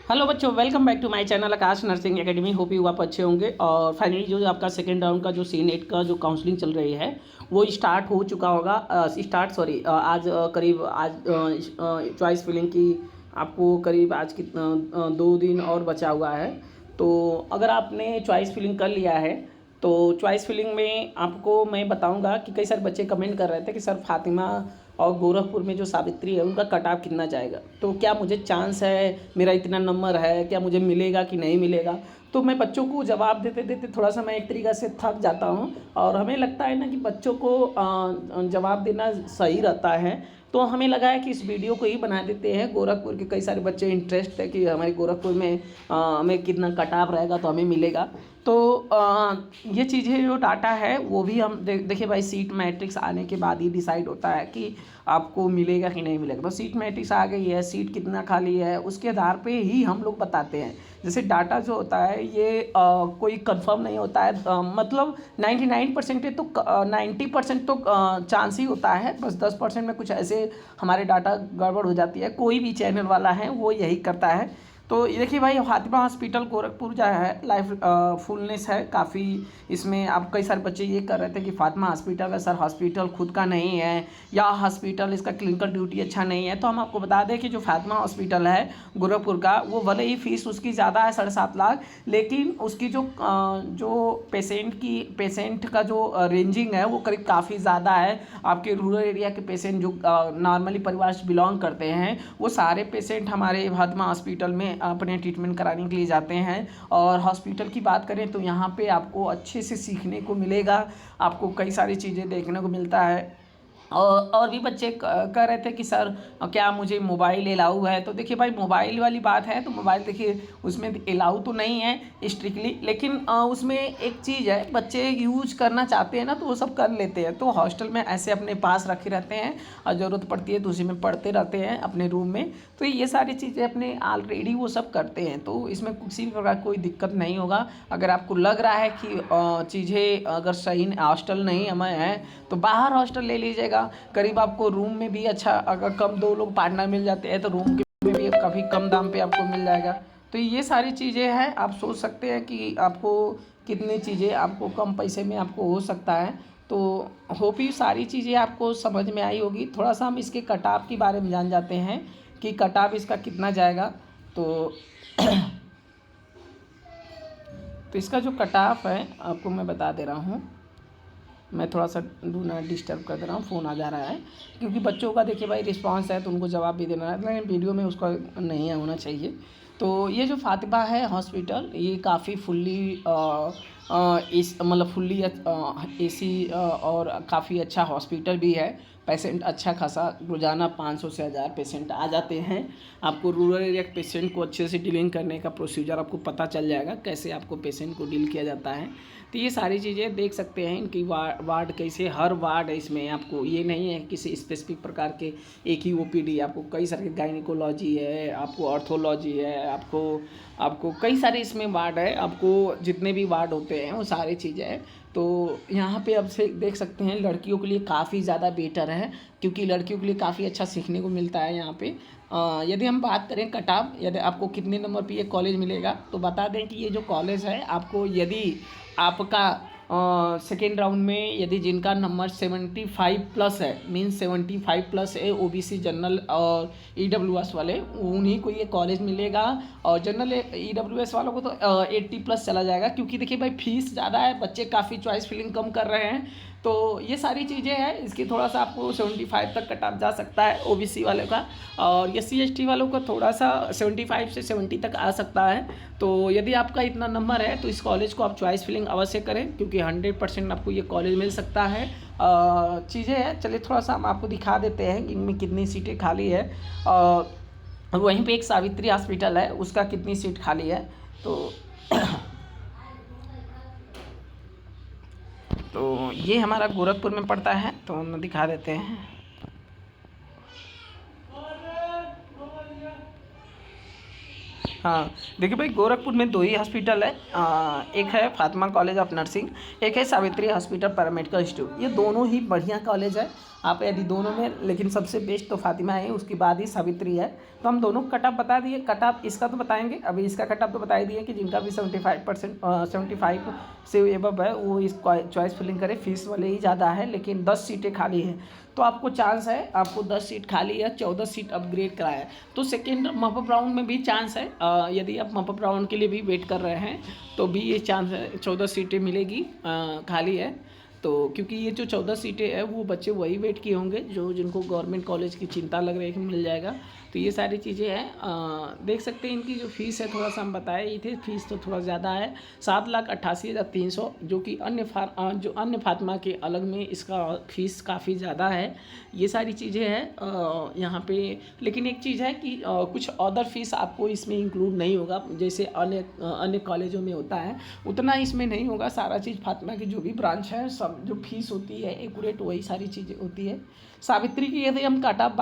Hello बच्चों, welcome back to my channel Aakash nursing academy. Hope you आप अच्छे होंगे। और फाइनली जो आपका सेकेंड राउंड का जो C-NET का जो काउंसलिंग चल रही है वो स्टार्ट हो चुका होगा। आज करीब आज चॉइस फिलिंग की आपको करीब आज की 2 दिन और बचा हुआ है। तो अगर आपने चॉइस फिलिंग कर लिया है तो चॉइस फिलिंग में आपको मैं बताऊंगा कि कई सारे बच्चे कमेंट कर रहे थे कि सर फातिमा और गोरखपुर में जो सावित्री है उनका कट ऑफ कितना जाएगा, तो क्या मुझे चांस है, मेरा इतना नंबर है, क्या मुझे मिलेगा कि नहीं मिलेगा। तो मैं बच्चों को जवाब देते देते थोड़ा सा मैं एक तरीक़ा से थक जाता हूँ और हमें लगता है ना कि बच्चों को जवाब देना सही रहता है। तो हमें लगा है कि इस वीडियो को ही बना देते हैं। गोरखपुर के कई सारे बच्चे इंटरेस्ट है कि हमारे गोरखपुर में हमें कितना कट ऑफ रहेगा तो हमें मिलेगा। तो ये चीज़ें जो डाटा है वो भी हम देखिए भाई, सीट मैट्रिक्स आने के बाद ही डिसाइड होता है कि आपको मिलेगा कि नहीं मिलेगा। तो सीट मैट्रिक्स आ गई है, सीट कितना खाली है उसके आधार पे ही हम लोग बताते हैं। जैसे डाटा जो होता है ये कोई कंफर्म नहीं होता है, मतलब 99% तो 90% तो चांस ही होता है, बस 10% में कुछ ऐसे हमारे डाटा गड़बड़ हो जाती है। कोई भी चैनल वाला है वो यही करता है। तो ये देखिए भाई, फातिमा हॉस्पिटल गोरखपुर जो है लाइफ फुलनेस है काफ़ी। इसमें आप कई सारे बच्चे ये कर रहे थे कि फातिमा हॉस्पिटल है, सर हॉस्पिटल खुद का नहीं है या हॉस्पिटल इसका क्लिनिकल ड्यूटी अच्छा नहीं है। तो हम आपको बता दें कि जो फातिमा हॉस्पिटल है गोरखपुर का, वो भले ही फीस उसकी ज़्यादा है 7.5 लाख, लेकिन उसकी जो पेशेंट का जो रेंजिंग है वो करीब काफ़ी ज़्यादा है। आपके रूरल एरिया के पेशेंट जो नॉर्मली परिवार से बिलोंग करते हैं वो सारे पेशेंट हमारे फातिमा हॉस्पिटल में अपने ट्रीटमेंट कराने के लिए जाते हैं। और हॉस्पिटल की बात करें तो यहाँ पे आपको अच्छे से सीखने को मिलेगा, आपको कई सारी चीज़ें देखने को मिलता है। और भी बच्चे कह रहे थे कि सर क्या मुझे मोबाइल अलाउ है। तो देखिए भाई, मोबाइल वाली बात है तो मोबाइल देखिए उसमें अलाउ तो नहीं है स्ट्रिक्टली, लेकिन उसमें एक चीज़ है, बच्चे यूज करना चाहते हैं ना तो वो सब कर लेते हैं। तो हॉस्टल में ऐसे अपने पास रखे रहते हैं और ज़रूरत पड़ती है तो उसी में पढ़ते रहते हैं अपने रूम में। तो ये सारी चीज़ें अपने ऑलरेडी वो सब करते हैं, तो इसमें किसी भी प्रकार कोई दिक्कत नहीं होगा। अगर आपको लग रहा है कि चीज़ें अगर सही हॉस्टल नहीं हमें है तो बाहर हॉस्टल ले लीजिएगा। करीब आपको रूम में भी अच्छा, अगर कम 2 लोग पार्टनर मिल जाते हैं तो रूम के में भी काफ़ी कम दाम पे आपको मिल जाएगा। तो ये सारी चीज़ें हैं, आप सोच सकते हैं कि आपको कितनी चीज़ें आपको कम पैसे में आपको हो सकता है। तो होप ही सारी चीज़ें आपको समझ में आई होगी। थोड़ा सा हम इसके कट ऑफ के बारे में जान जाते हैं कि कट ऑफ इसका कितना जाएगा। तो तो इसका जो कट ऑफ है आपको मैं बता दे रहा हूँ। मैं थोड़ा सा डू नॉट डिस्टर्ब कर दे रहा हूँ, फ़ोन आ जा रहा है, क्योंकि बच्चों का देखिए भाई रिस्पांस है तो उनको जवाब भी देना है, लेकिन वीडियो में उसका नहीं होना चाहिए। तो ये जो फातिमा है हॉस्पिटल, ये काफ़ी फुल्ली इस मतलब फुल्ली AC और काफ़ी अच्छा हॉस्पिटल भी है। पेशेंट अच्छा खासा रोज़ाना 500 से 1000 पेशेंट आ जाते हैं। आपको रूरल एरिया के पेशेंट को अच्छे से डीलिंग करने का प्रोसीजर आपको पता चल जाएगा, कैसे आपको पेशेंट को डील किया जाता है। तो ये सारी चीज़ें देख सकते हैं, इनकी वार्ड कैसे, हर वार्ड है इसमें। आपको ये नहीं है किसी स्पेसिफिक प्रकार के एक ही OPD, आपको कई सारे गायनिकोलॉजी है, आपको ऑर्थोलॉजी है, आपको कई सारे इसमें वार्ड है। आपको जितने भी वार्ड होते हैं वो सारी चीज़ें हैं। तो यहाँ पे अब से देख सकते हैं लड़कियों के लिए काफ़ी ज़्यादा बेटर है, क्योंकि लड़कियों के लिए काफ़ी अच्छा सीखने को मिलता है यहाँ पे। यदि हम बात करें कट ऑफ, यदि आपको कितने नंबर पे ये कॉलेज मिलेगा, तो बता दें कि ये जो कॉलेज है आपको, यदि आपका सेकेंड राउंड में यदि जिनका नंबर 75+ है, मीन्स 75+ है, OBC जनरल और EWS वाले, उन्हीं को ये कॉलेज मिलेगा। और जनरल EWS वालों को तो 80+ चला जाएगा, क्योंकि देखिए भाई फीस ज़्यादा है, बच्चे काफ़ी चॉइस फिलिंग कम कर रहे हैं। तो ये सारी चीज़ें हैं, इसकी थोड़ा सा आपको 75 तक कट ऑफ जा सकता है OBC वाले का, और SC ST वालों का थोड़ा सा 75 से 70 तक आ सकता है। तो यदि आपका इतना नंबर है तो इस कॉलेज को आप चॉइस फिलिंग अवश्य करें, क्योंकि 100% आपको ये कॉलेज मिल सकता है। चीज़ें हैं, चलिए थोड़ा सा हम आपको दिखा देते हैं कि इनमें कितनी सीटें खाली है। वहीं पे एक सावित्री हॉस्पिटल है, उसका कितनी सीट खाली है। तो ये हमारा गोरखपुर में पड़ता है, तो हम दिखा देते हैं। हाँ देखिए भाई, गोरखपुर में 2 ही हॉस्पिटल है। एक है फातिमा कॉलेज ऑफ नर्सिंग, एक है सावित्री हॉस्पिटल पैरामेडिकल इंस्टीट्यूट। ये दोनों ही बढ़िया कॉलेज है, आप यदि दोनों में, लेकिन सबसे बेस्ट तो फातिमा है, उसके बाद ही सावित्री है। तो हम दोनों कट ऑफ बता दिए, कट ऑफ इसका तो बताएंगे, अभी इसका कट ऑफ तो बता ही दिए कि जिनका भी 75% 75 से एबव है वो इस चॉइस फिलिंग करे। फीस वाले ही ज़्यादा है, लेकिन 10 सीटें खाली हैं, तो आपको चांस है, आपको 10 सीट खाली है, 14 सीट अपग्रेड कराया है, तो सेकेंड मॉपअप राउंड में भी चांस है। यदि आप मॉपअप राउंड के लिए भी वेट कर रहे हैं तो भी ये चांस है, 14 सीटें मिलेगी, खाली है। तो क्योंकि ये जो 14 सीटें हैं वो बच्चे वही वेट किए होंगे जो जिनको गवर्नमेंट कॉलेज की चिंता लग रही है कि मिल जाएगा। तो ये सारी चीज़ें हैं। देख सकते हैं इनकी जो फीस है, थोड़ा सा हम बताए ही थे, फीस तो थोड़ा ज़्यादा है, 7,88,300, जो कि जो अन्य फातिमा के अलग में इसका फीस काफ़ी ज़्यादा है। ये सारी चीज़ें हैं यहाँ पे। लेकिन एक चीज़ है कि कुछ अदर फीस आपको इसमें इंक्लूड नहीं होगा, जैसे अन्य कॉलेजों में होता है उतना इसमें नहीं होगा। सारा चीज़ फातिमा की जो भी ब्रांच है, सब जो फीस होती है एक्यूरेट वही सारी चीज़ें होती है। सावित्री की यदि हम कट ऑफ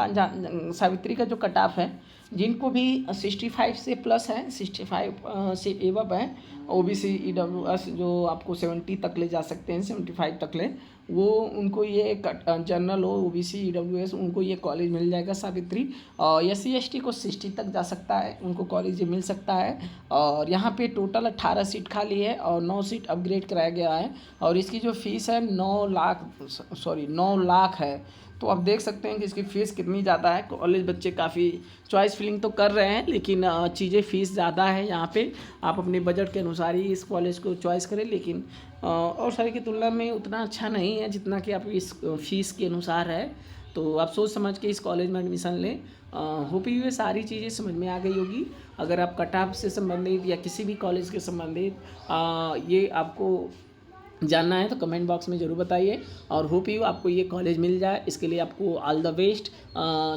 सावित्री का जो कट ऑफ है, जिनको भी 65 से प्लस है, 65 से एबव है, OBC EWS जो आपको 70 तक ले जा सकते हैं, 75 तक ले, वो उनको ये जनरल हो, OBC EWS, उनको ये कॉलेज मिल जाएगा सावित्री। और SC ST को 60 तक जा सकता है, उनको कॉलेज मिल सकता है। और यहाँ पे टोटल 18 सीट खाली है और 9 सीट अपग्रेड कराया गया है। और इसकी जो फीस है 9 लाख है। तो आप देख सकते हैं कि इसकी फ़ीस कितनी ज़्यादा है। कॉलेज बच्चे काफ़ी चॉइस फिलिंग तो कर रहे हैं, लेकिन चीज़ें फ़ीस ज़्यादा है यहाँ पे। आप अपने बजट के अनुसार ही इस कॉलेज को चॉइस करें, लेकिन और सारी की तुलना में उतना अच्छा नहीं है जितना कि आप इस फ़ीस के अनुसार है। तो आप सोच समझ के इस कॉलेज में एडमिशन लें। होप ये सारी चीज़ें समझ में आ गई होगी। अगर आप कट ऑफ से संबंधित या किसी भी कॉलेज के संबंधित ये आपको जानना है तो कमेंट बॉक्स में ज़रूर बताइए। और होप यू आपको ये कॉलेज मिल जाए, इसके लिए आपको all the best.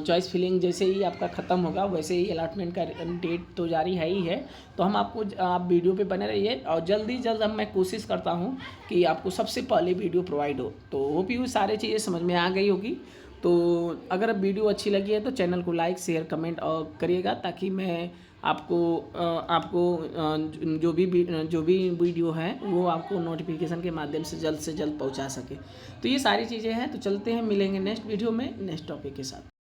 Choice filling जैसे ही आपका ख़त्म होगा वैसे ही अलॉटमेंट का डेट तो जारी है ही है। तो हम आपको आप वीडियो पे बने रहिए और जल्द मैं कोशिश करता हूँ कि आपको सबसे पहले वीडियो प्रोवाइड हो। तो होप यू सारी चीज़ें समझ में आ गई होगी। तो अगर वीडियो अच्छी लगी है तो चैनल को लाइक शेयर कमेंट और करिएगा, ताकि मैं आपको जो भी वीडियो है वो आपको नोटिफिकेशन के माध्यम से जल्द पहुंचा सके। तो ये सारी चीज़ें हैं। तो चलते हैं, मिलेंगे नेक्स्ट वीडियो में नेक्स्ट टॉपिक के साथ।